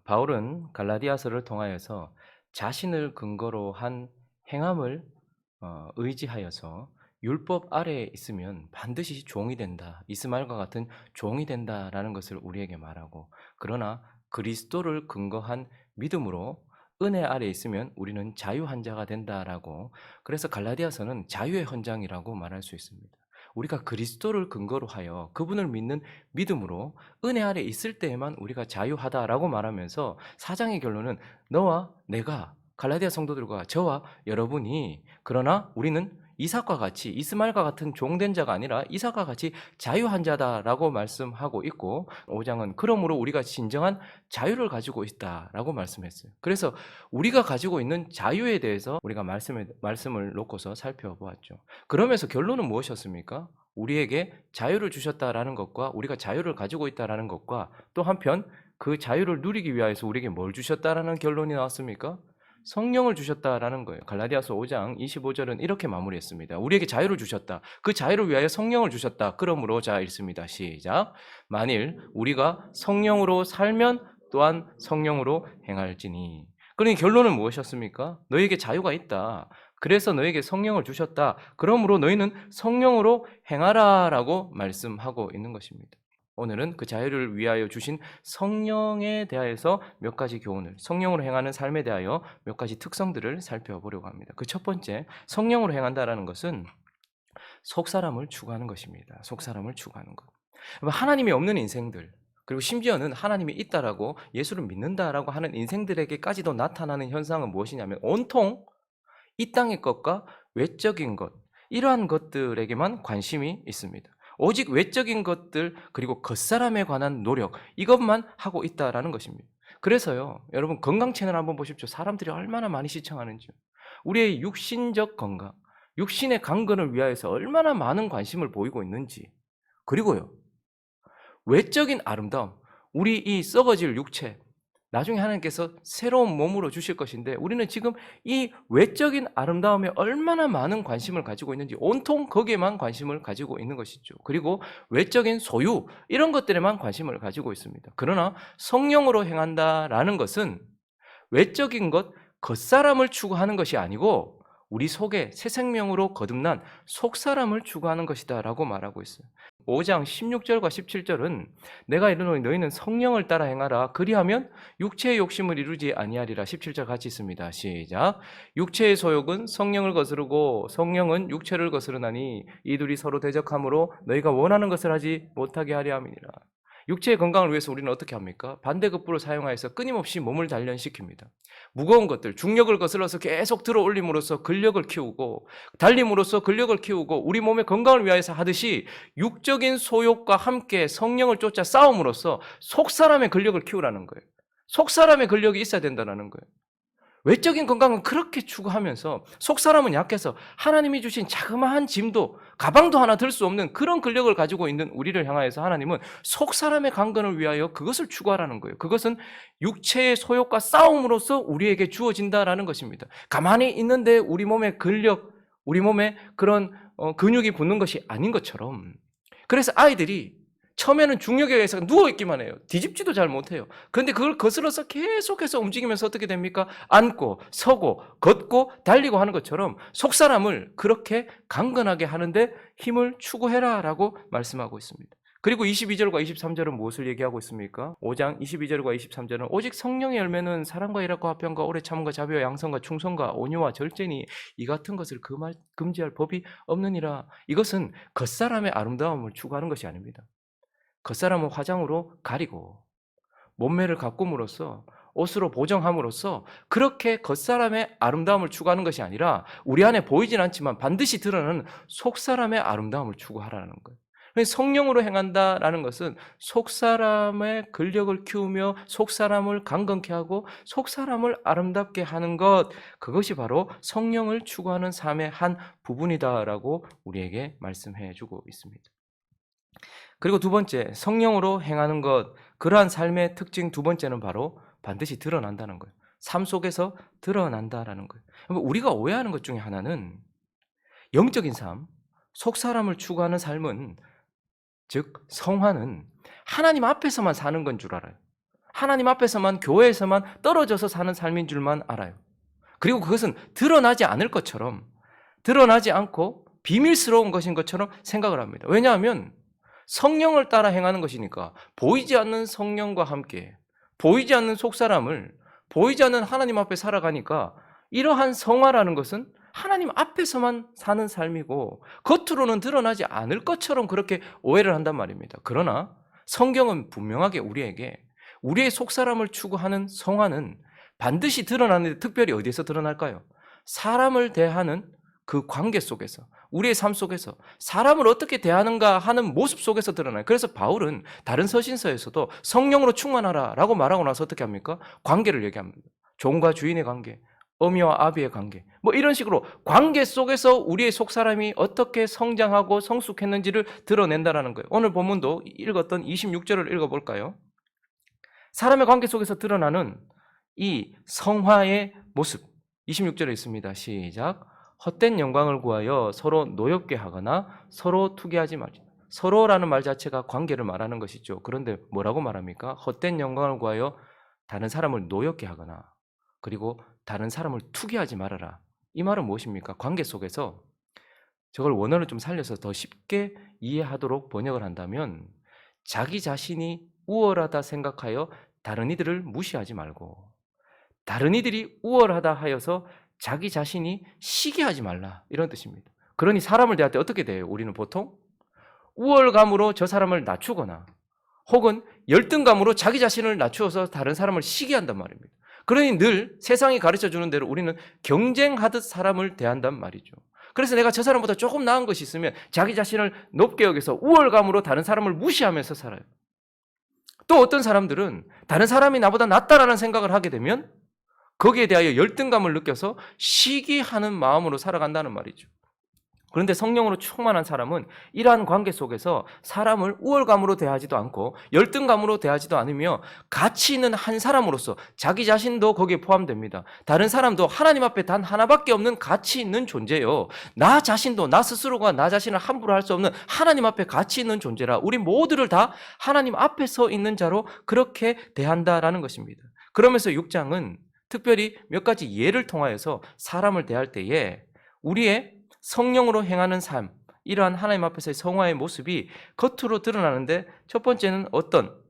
바울은 갈라디아서를 통하여서 자신을 근거로 한 행함을 의지하여서 율법 아래에 있으면 반드시 종이 된다. 이스마엘과 같은 종이 된다라는 것을 우리에게 말하고, 그러나 그리스도를 근거한 믿음으로 은혜 아래에 있으면 우리는 자유한 자가 된다라고. 그래서 갈라디아서는 자유의 헌장이라고 말할 수 있습니다. 우리가 그리스도를 근거로 하여 그분을 믿는 믿음으로 은혜 아래 있을 때에만 우리가 자유하다라고 말하면서, 사장의 결론은 너와 내가, 갈라디아 성도들과 저와 여러분이, 그러나 우리는 이삭과 같이, 이스마엘과 같은 종된 자가 아니라 이삭과 같이 자유한 자다라고 말씀하고 있고, 5장은 그러므로 우리가 진정한 자유를 가지고 있다라고 말씀했어요. 그래서 우리가 가지고 있는 자유에 대해서 우리가 말씀을 놓고서 살펴보았죠. 그러면서 결론은 무엇이었습니까? 우리에게 자유를 주셨다라는 것과 우리가 자유를 가지고 있다라는 것과, 또 한편 그 자유를 누리기 위하여서 우리에게 뭘 주셨다라는 결론이 나왔습니까? 성령을 주셨다라는 거예요. 갈라디아서 5장 25절은 이렇게 마무리했습니다. 우리에게 자유를 주셨다. 그 자유를 위하여 성령을 주셨다. 그러므로 자 읽습니다. 시작. 만일 우리가 성령으로 살면 또한 성령으로 행할지니. 그러니 결론은 무엇이었습니까? 너희에게 자유가 있다. 그래서 너에게 성령을 주셨다. 그러므로 너희는 성령으로 행하라라고 말씀하고 있는 것입니다. 오늘은 그 자유를 위하여 주신 성령에 대하여서 몇 가지 교훈을, 성령으로 행하는 삶에 대하여 몇 가지 특성들을 살펴보려고 합니다. 그 첫 번째, 성령으로 행한다라는 것은 속사람을 추구하는 것입니다. 속사람을 추구하는 것. 하나님이 없는 인생들, 그리고 심지어는 하나님이 있다라고 예수를 믿는다라고 하는 인생들에게까지도 나타나는 현상은 무엇이냐면, 온통 이 땅의 것과 외적인 것, 이러한 것들에게만 관심이 있습니다. 오직 외적인 것들, 그리고 겉사람에 관한 노력, 이것만 하고 있다라는 것입니다. 그래서요, 여러분 건강 채널 한번 보십시오. 사람들이 얼마나 많이 시청하는지요. 우리의 육신적 건강, 육신의 강건을 위하여서 얼마나 많은 관심을 보이고 있는지. 그리고요, 외적인 아름다움, 우리 이 썩어질 육체, 나중에 하나님께서 새로운 몸으로 주실 것인데, 우리는 지금 이 외적인 아름다움에 얼마나 많은 관심을 가지고 있는지, 온통 거기에만 관심을 가지고 있는 것이죠. 그리고 외적인 소유, 이런 것들에만 관심을 가지고 있습니다. 그러나 성령으로 행한다라는 것은 외적인 것, 겉사람을 추구하는 것이 아니고 우리 속에 새 생명으로 거듭난 속사람을 추구하는 것이다라고 말하고 있어요. 5장 16절과 17절은 내가 이르노니 너희는 성령을 따라 행하라. 그리하면 육체의 욕심을 이루지 아니하리라. 17절 같이 있습니다. 시작. 육체의 소욕은 성령을 거스르고 성령은 육체를 거스르나니 이둘이 서로 대적하므로 너희가 원하는 것을 하지 못하게 하려 함이니라. 육체의 건강을 위해서 우리는 어떻게 합니까? 반대급부를 사용하여서 끊임없이 몸을 단련시킵니다. 무거운 것들, 중력을 거슬러서 계속 들어 올림으로써 근력을 키우고, 달림으로써 근력을 키우고, 우리 몸의 건강을 위하여서 하듯이 육적인 소욕과 함께 성령을 쫓아 싸움으로써 속사람의 근력을 키우라는 거예요. 속사람의 근력이 있어야 된다는 거예요. 외적인 건강은 그렇게 추구하면서 속사람은 약해서 하나님이 주신 자그마한 짐도, 가방도 하나 들 수 없는 그런 근력을 가지고 있는 우리를 향하여서 하나님은 속사람의 강건을 위하여 그것을 추구하라는 거예요. 그것은 육체의 소욕과 싸움으로써 우리에게 주어진다라는 것입니다. 가만히 있는데 우리 몸의 근력, 우리 몸에 그런 근육이 붙는 것이 아닌 것처럼. 그래서 아이들이 처음에는 중력에 의해서 누워있기만 해요. 뒤집지도 잘 못해요. 그런데 그걸 거슬러서 계속해서 움직이면서 어떻게 됩니까? 앉고 서고 걷고 달리고 하는 것처럼 속사람을 그렇게 강건하게 하는데 힘을 추구해라 라고 말씀하고 있습니다. 그리고 22절과 23절은 무엇을 얘기하고 있습니까? 5장 22절과 23절은 오직 성령의 열매는 사랑과 일합과 화평과 오래 참음과 자비와 양선과 충성과 온유와 절제니 이 같은 것을 금지할 법이 없느니라. 이것은 겉사람의 아름다움을 추구하는 것이 아닙니다. 겉사람은 화장으로 가리고 몸매를 가꿈으로써 옷으로 보정함으로써 그렇게 겉사람의 아름다움을 추구하는 것이 아니라 우리 안에 보이진 않지만 반드시 드러나는 속사람의 아름다움을 추구하라는 거예요. 성령으로 행한다라는 것은 속사람의 근력을 키우며 속사람을 강건케 하고 속사람을 아름답게 하는 것, 그것이 바로 성령을 추구하는 삶의 한 부분이다라고 우리에게 말씀해 주고 있습니다. 그리고 두 번째, 성령으로 행하는 것, 그러한 삶의 특징 두 번째는 바로 반드시 드러난다는 거예요. 삶 속에서 드러난다라는 거예요. 우리가 오해하는 것 중에 하나는 영적인 삶, 속사람을 추구하는 삶은, 즉 성화는 하나님 앞에서만 사는 건 줄 알아요. 하나님 앞에서만, 교회에서만 떨어져서 사는 삶인 줄만 알아요. 그리고 그것은 드러나지 않을 것처럼, 드러나지 않고 비밀스러운 것인 것처럼 생각을 합니다. 왜냐하면 성령을 따라 행하는 것이니까 보이지 않는 성령과 함께 보이지 않는 속사람을 보이지 않는 하나님 앞에 살아가니까 이러한 성화라는 것은 하나님 앞에서만 사는 삶이고 겉으로는 드러나지 않을 것처럼 그렇게 오해를 한단 말입니다. 그러나 성경은 분명하게 우리에게 우리의 속사람을 추구하는 성화는 반드시 드러나는데 특별히 어디에서 드러날까요? 사람을 대하는 그 관계 속에서, 우리의 삶 속에서 사람을 어떻게 대하는가 하는 모습 속에서 드러나요. 그래서 바울은 다른 서신서에서도 성령으로 충만하라라고 말하고 나서 어떻게 합니까? 관계를 얘기합니다. 종과 주인의 관계, 어미와 아비의 관계, 뭐 이런 식으로 관계 속에서 우리의 속사람이 어떻게 성장하고 성숙했는지를 드러낸다라는 거예요. 오늘 본문도 읽었던 26절을 읽어볼까요? 사람의 관계 속에서 드러나는 이 성화의 모습, 26절에 있습니다. 시작. 헛된 영광을 구하여 서로 노엽게 하거나 서로 투기하지 말자. 서로라는 말 자체가 관계를 말하는 것이죠. 그런데 뭐라고 말합니까? 헛된 영광을 구하여 다른 사람을 노엽게 하거나 그리고 다른 사람을 투기하지 말아라. 이 말은 무엇입니까? 관계 속에서 저걸 원어를 좀 살려서 더 쉽게 이해하도록 번역을 한다면 자기 자신이 우월하다 생각하여 다른 이들을 무시하지 말고 다른 이들이 우월하다 하여서 자기 자신이 시기하지 말라 이런 뜻입니다. 그러니 사람을 대할 때 어떻게 돼요? 우리는 보통 우월감으로 저 사람을 낮추거나 혹은 열등감으로 자기 자신을 낮추어서 다른 사람을 시기한단 말입니다. 그러니 늘 세상이 가르쳐주는 대로 우리는 경쟁하듯 사람을 대한단 말이죠. 그래서 내가 저 사람보다 조금 나은 것이 있으면 자기 자신을 높게 여겨서 우월감으로 다른 사람을 무시하면서 살아요. 또 어떤 사람들은 다른 사람이 나보다 낫다라는 생각을 하게 되면 거기에 대하여 열등감을 느껴서 시기하는 마음으로 살아간다는 말이죠. 그런데 성령으로 충만한 사람은 이러한 관계 속에서 사람을 우월감으로 대하지도 않고 열등감으로 대하지도 않으며 가치 있는 한 사람으로서 자기 자신도 거기에 포함됩니다. 다른 사람도 하나님 앞에 단 하나밖에 없는 가치 있는 존재요. 나 자신도 나 스스로가 나 자신을 함부로 할 수 없는 하나님 앞에 가치 있는 존재라 우리 모두를 다 하나님 앞에 서 있는 자로 그렇게 대한다라는 것입니다. 그러면서 6장은 특별히 몇 가지 예를 통하여서 사람을 대할 때에 우리의 성령으로 행하는 삶, 이러한 하나님 앞에서의 성화의 모습이 겉으로 드러나는데 첫 번째는 어떤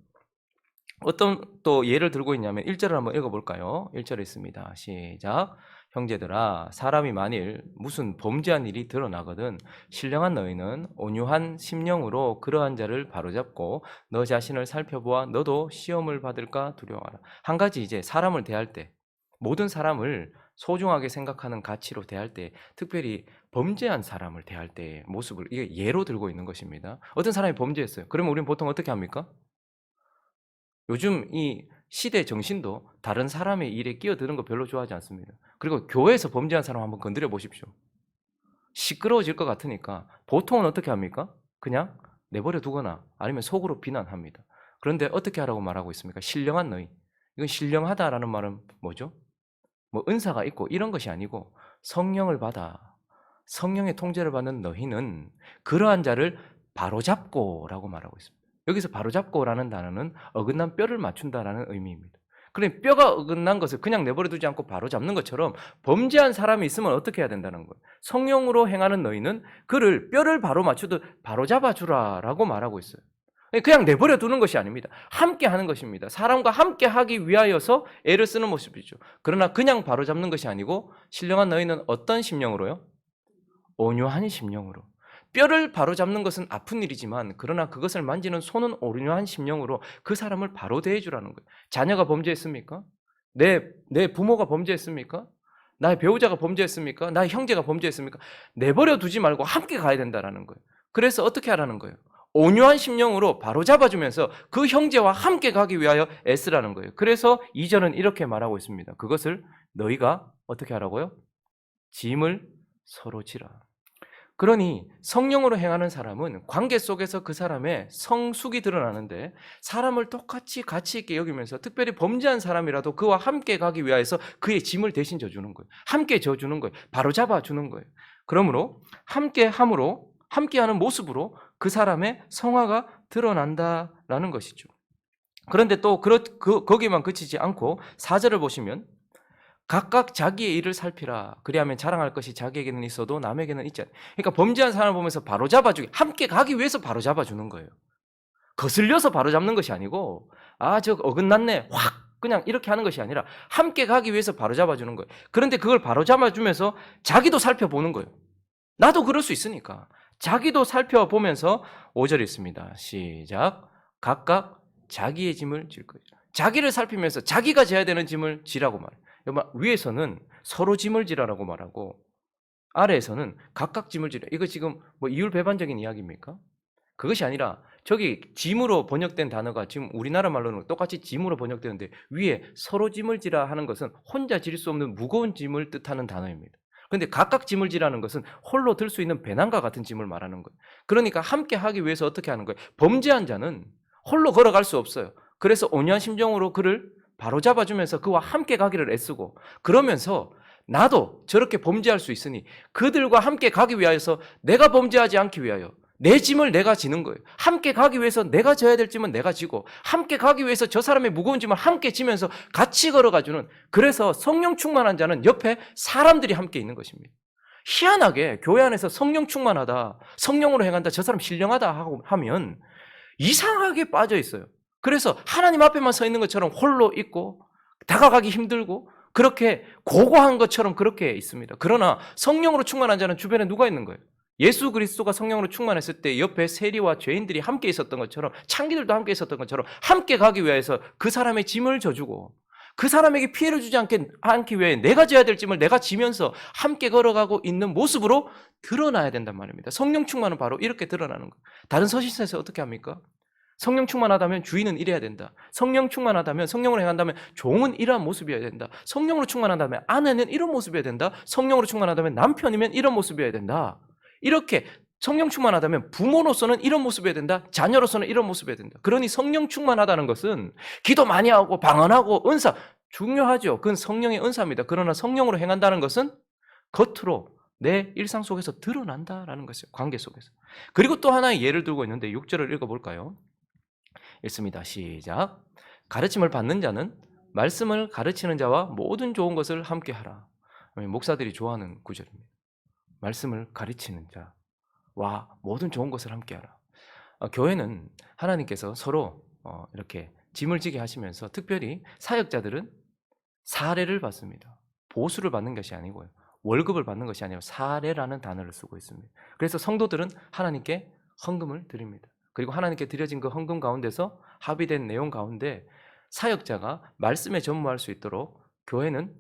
또 예를 들고 있냐면 1절을 한번 읽어볼까요? 1절에 있습니다. 시작. 형제들아 사람이 만일 무슨 범죄한 일이 드러나거든 신령한 너희는 온유한 심령으로 그러한 자를 바로잡고 너 자신을 살펴보아 너도 시험을 받을까 두려워하라. 한 가지 이제 사람을 대할 때 모든 사람을 소중하게 생각하는 가치로 대할 때 특별히 범죄한 사람을 대할 때의 모습을 이게 예로 들고 있는 것입니다. 어떤 사람이 범죄했어요. 그러면 우리는 보통 어떻게 합니까? 요즘 이 시대 정신도 다른 사람의 일에 끼어드는 거 별로 좋아하지 않습니다. 그리고 교회에서 범죄한 사람 한번 건드려 보십시오. 시끄러워질 것 같으니까 보통은 어떻게 합니까? 그냥 내버려 두거나 아니면 속으로 비난합니다. 그런데 어떻게 하라고 말하고 있습니까? 신령한 너희. 이건 신령하다라는 말은 뭐죠? 뭐 은사가 있고 이런 것이 아니고 성령을 받아 성령의 통제를 받는 너희는 그러한 자를 바로잡고라고 말하고 있습니다. 여기서 바로잡고라는 단어는 어긋난 뼈를 맞춘다라는 의미입니다. 그러니 뼈가 어긋난 것을 그냥 내버려 두지 않고 바로잡는 것처럼 범죄한 사람이 있으면 어떻게 해야 된다는 거예요. 성령으로 행하는 너희는 그를 뼈를 바로 맞추듯 바로잡아 주라라고 말하고 있어요. 그냥 내버려 두는 것이 아닙니다. 함께 하는 것입니다. 사람과 함께 하기 위하여서 애를 쓰는 모습이죠. 그러나 그냥 바로잡는 것이 아니고 신령한 너희는 어떤 심령으로요? 온유한 심령으로. 뼈를 바로잡는 것은 아픈 일이지만 그러나 그것을 만지는 손은 온유한 심령으로 그 사람을 바로 대해주라는 거예요. 자녀가 범죄했습니까? 내 부모가 범죄했습니까? 나의 배우자가 범죄했습니까? 나의 형제가 범죄했습니까? 내버려 두지 말고 함께 가야 된다는 거예요. 그래서 어떻게 하라는 거예요? 온유한 심령으로 바로잡아주면서 그 형제와 함께 가기 위하여 애쓰라는 거예요. 그래서 2절은 이렇게 말하고 있습니다. 그것을 너희가 어떻게 하라고요? 짐을 서로 지라. 그러니 성령으로 행하는 사람은 관계 속에서 그 사람의 성숙이 드러나는데 사람을 똑같이 가치 있게 여기면서 특별히 범죄한 사람이라도 그와 함께 가기 위하여서 그의 짐을 대신 져주는 거예요. 함께 져주는 거예요. 바로 잡아주는 거예요. 그러므로 함께함으로 함께하는 모습으로 그 사람의 성화가 드러난다라는 것이죠. 그런데 또 거기만 그치지 않고 4절을 보시면 각각 자기의 일을 살피라. 그리하면 자랑할 것이 자기에게는 있어도 남에게는 있지 않. 그러니까 범죄한 사람을 보면서 바로잡아주기, 함께 가기 위해서 바로잡아주는 거예요. 거슬려서 바로잡는 것이 아니고 저 어긋났네 확 그냥 이렇게 하는 것이 아니라 함께 가기 위해서 바로잡아주는 거예요. 그런데 그걸 바로잡아주면서 자기도 살펴보는 거예요. 나도 그럴 수 있으니까 자기도 살펴보면서 5절에 있습니다. 시작. 각각 자기의 짐을 질 거예요. 자기를 살피면서 자기가 져야 되는 짐을 지라고 말해요. 위에서는 서로 짐을 지라라고 말하고 아래에서는 각각 짐을 지라. 이거 지금 뭐 이율배반적인 이야기입니까? 그것이 아니라 저기 짐으로 번역된 단어가 지금 우리나라 말로는 똑같이 짐으로 번역되는데 위에 서로 짐을 지라 하는 것은 혼자 질 수 없는 무거운 짐을 뜻하는 단어입니다. 그런데 각각 짐을 지라는 것은 홀로 들 수 있는 배낭과 같은 짐을 말하는 거예요. 그러니까 함께 하기 위해서 어떻게 하는 거예요? 범죄한 자는 홀로 걸어갈 수 없어요. 그래서 온유한 심정으로 그를 바로잡아주면서 그와 함께 가기를 애쓰고 그러면서 나도 저렇게 범죄할 수 있으니 그들과 함께 가기 위하여서 내가 범죄하지 않기 위하여 내 짐을 내가 지는 거예요. 함께 가기 위해서 내가 져야 될 짐은 내가 지고 함께 가기 위해서 저 사람의 무거운 짐을 함께 지면서 같이 걸어가주는, 그래서 성령 충만한 자는 옆에 사람들이 함께 있는 것입니다. 희한하게 교회 안에서 성령 충만하다, 성령으로 행한다, 저 사람 신령하다 하고 하면 이상하게 빠져 있어요. 그래서 하나님 앞에만 서 있는 것처럼 홀로 있고 다가가기 힘들고 그렇게 고고한 것처럼 그렇게 있습니다. 그러나 성령으로 충만한 자는 주변에 누가 있는 거예요? 예수 그리스도가 성령으로 충만했을 때 옆에 세리와 죄인들이 함께 있었던 것처럼, 창기들도 함께 있었던 것처럼 함께 가기 위해서 그 사람의 짐을 져주고 그 사람에게 피해를 주지 않기 위해 내가 져야 될 짐을 내가 지면서 함께 걸어가고 있는 모습으로 드러나야 된단 말입니다. 성령 충만은 바로 이렇게 드러나는 거예요. 다른 서신서에서 어떻게 합니까? 성령 충만하다면 주인은 이래야 된다. 성령 충만하다면, 성령으로 행한다면 종은 이러한 모습이어야 된다. 성령으로 충만하다면 아내는 이런 모습이어야 된다. 성령으로 충만하다면 남편이면 이런 모습이어야 된다. 이렇게 성령 충만하다면 부모로서는 이런 모습이어야 된다. 자녀로서는 이런 모습이어야 된다. 그러니 성령 충만하다는 것은 기도 많이 하고 방언하고 은사 중요하죠. 그건 성령의 은사입니다. 그러나 성령으로 행한다는 것은 겉으로 내 일상 속에서 드러난다라는 것이에요. 관계 속에서. 그리고 또 하나의 예를 들고 있는데 6절을 읽어볼까요? 읽습니다. 시작. 가르침을 받는 자는 말씀을 가르치는 자와 모든 좋은 것을 함께 하라. 목사들이 좋아하는 구절입니다. 말씀을 가르치는 자와 모든 좋은 것을 함께 하라. 교회는 하나님께서 서로 이렇게 짐을 지게 하시면서 특별히 사역자들은 사례를 받습니다. 보수를 받는 것이 아니고요. 월급을 받는 것이 아니라 사례라는 단어를 쓰고 있습니다. 그래서 성도들은 하나님께 헌금을 드립니다. 그리고 하나님께 드려진 그 헌금 가운데서 합의된 내용 가운데 사역자가 말씀에 전무할 수 있도록 교회는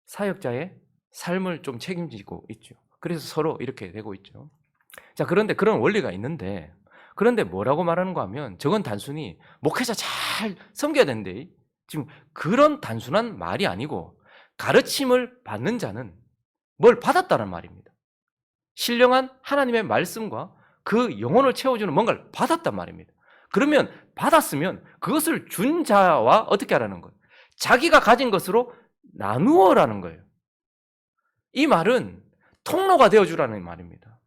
사역자의 삶을 좀 책임지고 있죠. 그래서 서로 이렇게 되고 있죠. 자, 그런데 그런 원리가 있는데, 그런데 뭐라고 말하는가 하면 저건 단순히 목회자 잘 섬겨야 되는데 지금 그런 단순한 말이 아니고 가르침을 받는 자는 뭘 받았다는 말입니다. 신령한 하나님의 말씀과 그 영혼을 채워주는 뭔가를 받았단 말입니다. 그러면 받았으면 그것을 준 자와 어떻게 하라는 거예요? 자기가 가진 것으로 나누어라는 거예요. 이 말은 통로가 되어주라는 말입니다.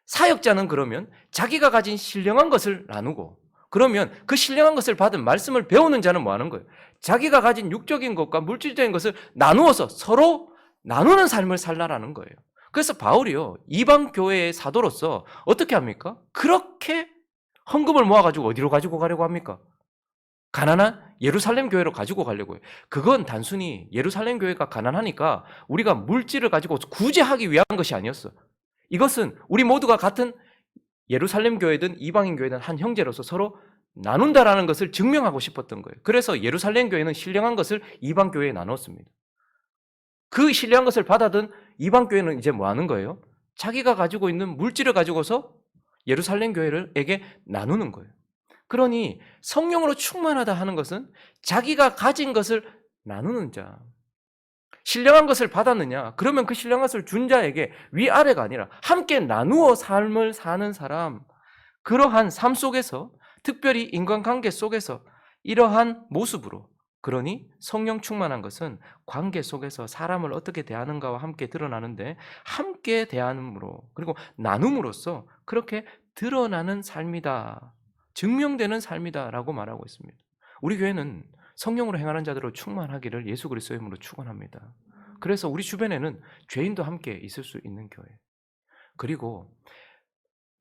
사역자는 그러면 자기가 가진 신령한 것을 나누고, 그러면 그 신령한 것을 받은 말씀을 배우는 자는 뭐 하는 거예요? 자기가 가진 육적인 것과 물질적인 것을 나누어서 서로 나누는 삶을 살라라는 거예요. 그래서 바울이요, 이방 교회의 사도로서 어떻게 합니까? 그렇게 헌금을 모아가지고 어디로 가지고 가려고 합니까? 가난한 예루살렘 교회로 가지고 가려고 해요. 그건 단순히 예루살렘 교회가 가난하니까 우리가 물질을 가지고 구제하기 위한 것이 아니었어. 이것은 우리 모두가 같은 예루살렘 교회든 이방인 교회든 한 형제로서 서로 나눈다라는 것을 증명하고 싶었던 거예요. 그래서 예루살렘 교회는 신령한 것을 이방 교회에 나눴습니다. 그 신령한 것을 받아든 이방 교회는 이제 뭐 하는 거예요? 자기가 가지고 있는 물질을 가지고서 예루살렘 교회에게 나누는 거예요. 그러니 성령으로 충만하다 하는 것은 자기가 가진 것을 나누는 자. 신령한 것을 받았느냐? 그러면 그 신령한 것을 준 자에게 위아래가 아니라 함께 나누어 삶을 사는 사람, 그러한 삶 속에서, 특별히 인간관계 속에서 이러한 모습으로, 그러니 성령 충만한 것은 관계 속에서 사람을 어떻게 대하는가와 함께 드러나는데, 함께 대함으로 그리고 나눔으로써 그렇게 드러나는 삶이다, 증명되는 삶이다라고 말하고 있습니다. 우리 교회는 성령으로 행하는 자들로 충만하기를 예수 그리스도의 이름으로 축원합니다. 그래서 우리 주변에는 죄인도 함께 있을 수 있는 교회. 그리고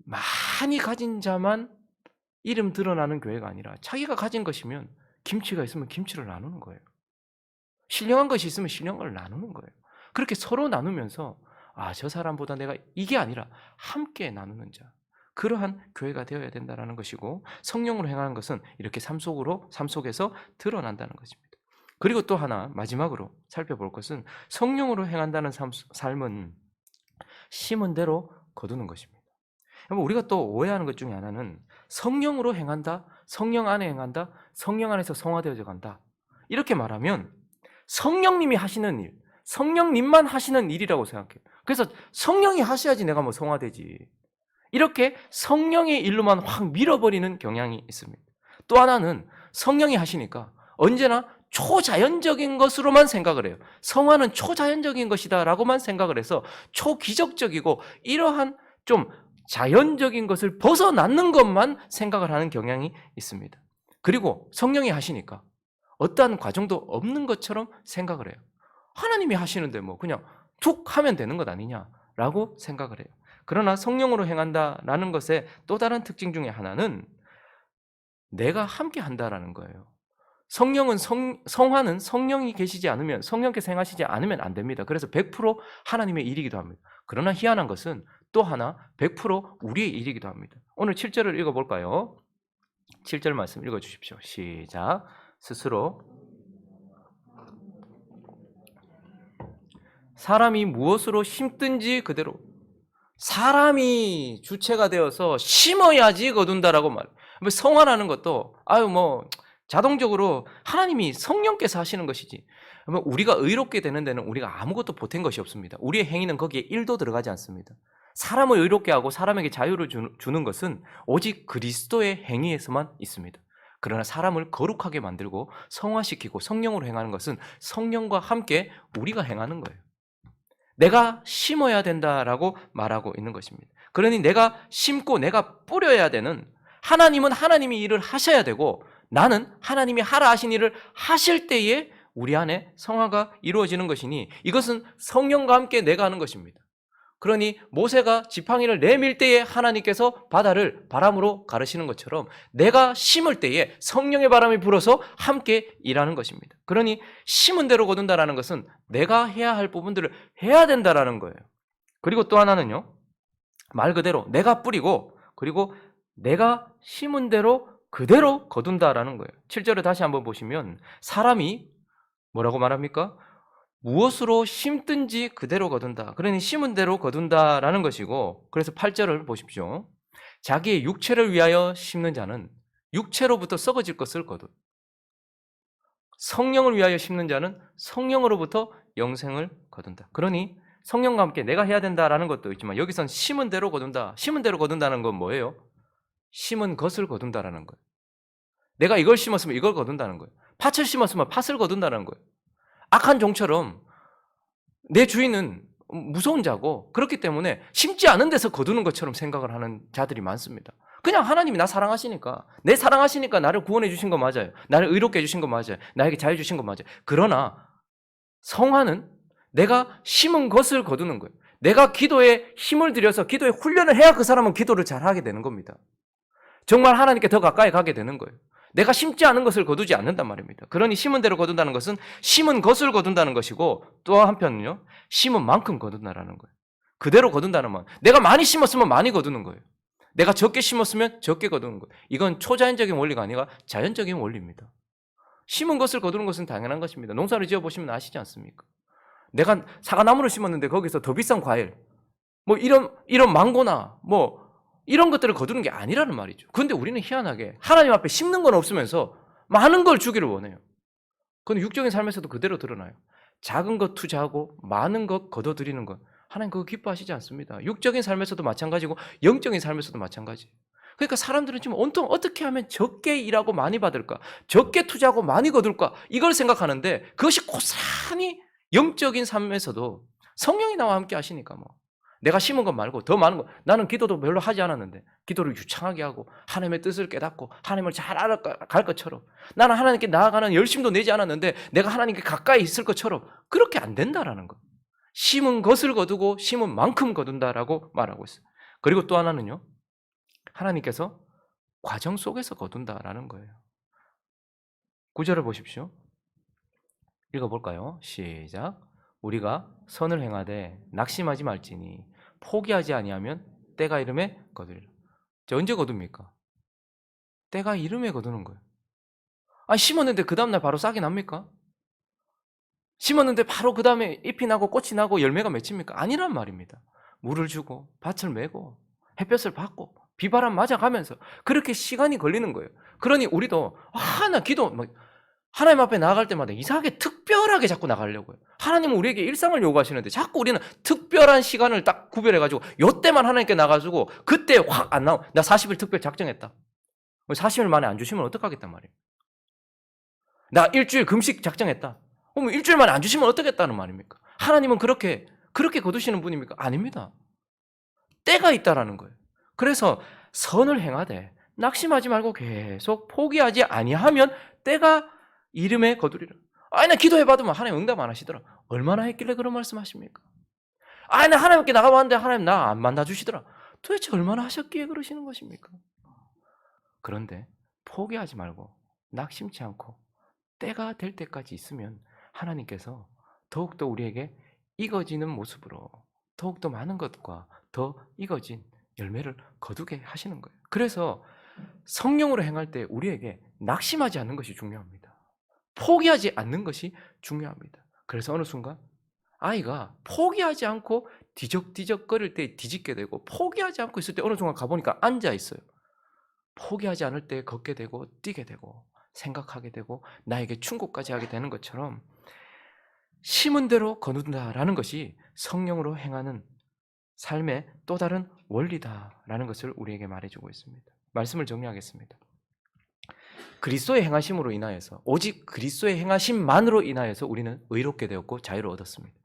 많이 가진 자만 이름 드러나는 교회가 아니라 자기가 가진 것이면 김치가 있으면 김치를 나누는 거예요. 신령한 것이 있으면 신령한 걸 나누는 거예요. 그렇게 서로 나누면서 저 사람보다 내가 이게 아니라 함께 나누는 자. 그러한 교회가 되어야 된다는 것이고 성령으로 행하는 것은 이렇게 삶 속에서 드러난다는 것입니다. 그리고 또 하나 마지막으로 살펴볼 것은 성령으로 행한다는 삶은 심은 대로 거두는 것입니다. 우리가 또 오해하는 것 중에 하나는 성령으로 행한다, 성령 안에 행한다, 성령 안에서 성화되어져 간다. 이렇게 말하면 성령님이 하시는 일, 성령님만 하시는 일이라고 생각해요. 그래서 성령이 하셔야지 내가 뭐 성화되지. 이렇게 성령의 일로만 확 밀어버리는 경향이 있습니다. 또 하나는 성령이 하시니까 언제나 초자연적인 것으로만 생각을 해요. 성화는 초자연적인 것이다 라고만 생각을 해서 초기적적이고 이러한 좀 자연적인 것을 벗어나는 것만 생각을 하는 경향이 있습니다. 그리고 성령이 하시니까 어떠한 과정도 없는 것처럼 생각을 해요. 하나님이 하시는데 뭐 그냥 툭 하면 되는 것 아니냐라고 생각을 해요. 그러나 성령으로 행한다라는 것의 또 다른 특징 중에 하나는 내가 함께 한다라는 거예요. 성령은 성화는 성령이 계시지 않으면 성령께서 행하시지 않으면 안 됩니다. 그래서 100% 하나님의 일이기도 합니다. 그러나 희한한 것은 또 하나 100% 우리의 일이기도 합니다. 오늘 7절을 읽어볼까요? 7절 말씀 읽어주십시오. 시작. 스스로 사람이 무엇으로 심든지 그대로 사람이 주체가 되어서 심어야지 거둔다라고 말해요. 성화라는 것도 자동적으로 하나님이 성령께서 하시는 것이지. 우리가 의롭게 되는 데는 우리가 아무것도 보탠 것이 없습니다. 우리의 행위는 거기에 1도 들어가지 않습니다. 사람을 의롭게 하고 사람에게 자유를 주는 것은 오직 그리스도의 행위에서만 있습니다. 그러나 사람을 거룩하게 만들고 성화시키고 성령으로 행하는 것은 성령과 함께 우리가 행하는 거예요. 내가 심어야 된다라고 말하고 있는 것입니다. 그러니 내가 심고 내가 뿌려야 되는, 하나님은 하나님이 일을 하셔야 되고 나는 하나님이 하라 하신 일을 하실 때에 우리 안에 성화가 이루어지는 것이니 이것은 성령과 함께 내가 하는 것입니다. 그러니 모세가 지팡이를 내밀 때에 하나님께서 바다를 바람으로 가르시는 것처럼 내가 심을 때에 성령의 바람이 불어서 함께 일하는 것입니다. 그러니 심은 대로 거둔다라는 것은 내가 해야 할 부분들을 해야 된다라는 거예요. 그리고 또 하나는요, 말 그대로 내가 뿌리고 그리고 내가 심은 대로 그대로 거둔다라는 거예요. 7절을 다시 한번 보시면 사람이 뭐라고 말합니까? 무엇으로 심든지 그대로 거둔다. 그러니 심은 대로 거둔다라는 것이고, 그래서 8절을 보십시오. 자기의 육체를 위하여 심는 자는 육체로부터 썩어질 것을 거둔, 성령을 위하여 심는 자는 성령으로부터 영생을 거둔다. 그러니 성령과 함께 내가 해야 된다라는 것도 있지만 여기선 심은 대로 거둔다. 심은 대로 거둔다는 건 뭐예요? 심은 것을 거둔다라는 거예요. 내가 이걸 심었으면 이걸 거둔다는 거예요. 팥을 심었으면 팥을 거둔다는 거예요. 악한 종처럼 내 주인은 무서운 자고 그렇기 때문에 심지 않은 데서 거두는 것처럼 생각을 하는 자들이 많습니다. 그냥 하나님이 나 사랑하시니까, 내 사랑하시니까 나를 구원해 주신 거 맞아요. 나를 의롭게 해 주신 거 맞아요. 나에게 자유 주신 거 맞아요. 그러나 성화는 내가 심은 것을 거두는 거예요. 내가 기도에 힘을 들여서 기도에 훈련을 해야 그 사람은 기도를 잘하게 되는 겁니다. 정말 하나님께 더 가까이 가게 되는 거예요. 내가 심지 않은 것을 거두지 않는단 말입니다. 그러니 심은 대로 거둔다는 것은 심은 것을 거둔다는 것이고, 또 한편은요, 심은 만큼 거둔다라는 거예요. 그대로 거둔다는 말. 내가 많이 심었으면 많이 거두는 거예요. 내가 적게 심었으면 적게 거두는 거예요. 이건 초자연적인 원리가 아니라 자연적인 원리입니다. 심은 것을 거두는 것은 당연한 것입니다. 농사를 지어보시면 아시지 않습니까? 내가 사과나무를 심었는데 거기서 더 비싼 과일, 이런 망고나 이런 것들을 거두는 게 아니라는 말이죠. 그런데 우리는 희한하게 하나님 앞에 심는 건 없으면서 많은 걸 주기를 원해요. 그건 육적인 삶에서도 그대로 드러나요. 작은 것 투자하고 많은 것 거둬들이는 것, 하나님 그거 기뻐하시지 않습니다. 육적인 삶에서도 마찬가지고 영적인 삶에서도 마찬가지예요. 그러니까 사람들은 지금 온통 어떻게 하면 적게 일하고 많이 받을까, 적게 투자하고 많이 거둘까, 이걸 생각하는데 그것이 고스란히 영적인 삶에서도 성령이 나와 함께 하시니까 내가 심은 것 말고 더 많은 거. 나는 기도도 별로 하지 않았는데 기도를 유창하게 하고 하나님의 뜻을 깨닫고 하나님을 잘 알아갈 것처럼 나는 하나님께 나아가는 열심도 내지 않았는데 내가 하나님께 가까이 있을 것처럼 그렇게 안 된다라는 거. 심은 것을 거두고 심은 만큼 거둔다라고 말하고 있어요. 그리고 또 하나는요. 하나님께서 과정 속에서 거둔다라는 거예요. 9절을 보십시오. 읽어볼까요? 시작. 우리가 선을 행하되 낙심하지 말지니 포기하지 아니하면 때가 이름에 거두리라. 언제 거둡니까? 때가 이름에 거두는 거예요. 심었는데 그 다음날 바로 싹이 납니까? 심었는데 바로 그 다음에 잎이 나고 꽃이 나고 열매가 맺힙니까? 아니란 말입니다. 물을 주고 밭을 메고 햇볕을 받고 비바람 맞아가면서 그렇게 시간이 걸리는 거예요. 그러니 우리도 나 기도 하나님 앞에 나아갈 때마다 이상하게 특별하게 자꾸 나가려고요. 하나님은 우리에게 일상을 요구하시는데 자꾸 우리는 특별한 시간을 딱 구별해가지고 요때만 하나님께 나가지고 그때 확 안 나오. 나 40일 특별 작정했다. 40일 만에 안 주시면 어떡하겠단 말이에요. 나 일주일 금식 작정했다. 그럼 일주일 만에 안 주시면 어떡하겠다는 말입니까? 하나님은 그렇게 거두시는 분입니까? 아닙니다. 때가 있다라는 거예요. 그래서 선을 행하되 낙심하지 말고 계속 포기하지 아니하면 때가 이름에 거두리라. 나 기도해봐도만 하나님 응답 안 하시더라. 얼마나 했길래 그런 말씀하십니까? 나 하나님께 나가봤는데 하나님 나 안 만나주시더라. 도대체 얼마나 하셨기에 그러시는 것입니까? 그런데 포기하지 말고 낙심치 않고 때가 될 때까지 있으면 하나님께서 더욱더 우리에게 익어지는 모습으로 더욱더 많은 것과 더 익어진 열매를 거두게 하시는 거예요. 그래서 성령으로 행할 때 우리에게 낙심하지 않는 것이 중요합니다. 포기하지 않는 것이 중요합니다. 그래서 어느 순간 아이가 포기하지 않고 뒤적뒤적거릴 때 뒤집게 되고 포기하지 않고 있을 때 어느 순간 가보니까 앉아 있어요. 포기하지 않을 때 걷게 되고 뛰게 되고 생각하게 되고 나에게 충고까지 하게 되는 것처럼 심은 대로 거둔다라는 것이 성령으로 행하는 삶의 또 다른 원리다라는 것을 우리에게 말해주고 있습니다. 말씀을 정리하겠습니다. 그리스도의 행하심으로 인하여서 오직 그리스도의 행하심만으로 인하여서 우리는 의롭게 되었고 자유를 얻었습니다.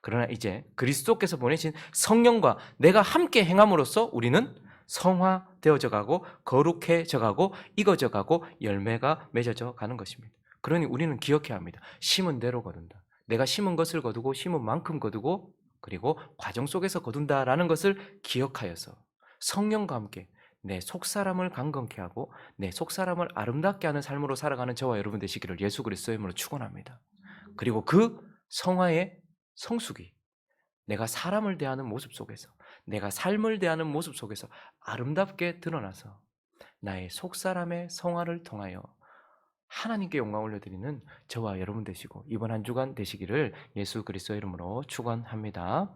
그러나 이제 그리스도께서 보내신 성령과 내가 함께 행함으로써 우리는 성화되어져 가고 거룩해져 가고 익어져 가고 열매가 맺어져 가는 것입니다. 그러니 우리는 기억해야 합니다. 심은 대로 거둔다. 내가 심은 것을 거두고 심은 만큼 거두고 그리고 과정 속에서 거둔다라는 것을 기억하여서 성령과 함께 내 속사람을 강건케 하고 내 속사람을 아름답게 하는 삶으로 살아가는 저와 여러분 되시기를 예수 그리스도의 이름으로 축원합니다. 그리고 그 성화의 성숙이 내가 사람을 대하는 모습 속에서 내가 삶을 대하는 모습 속에서 아름답게 드러나서 나의 속사람의 성화를 통하여 하나님께 영광 올려드리는 저와 여러분 되시고 이번 한 주간 되시기를 예수 그리스도의 이름으로 축원합니다.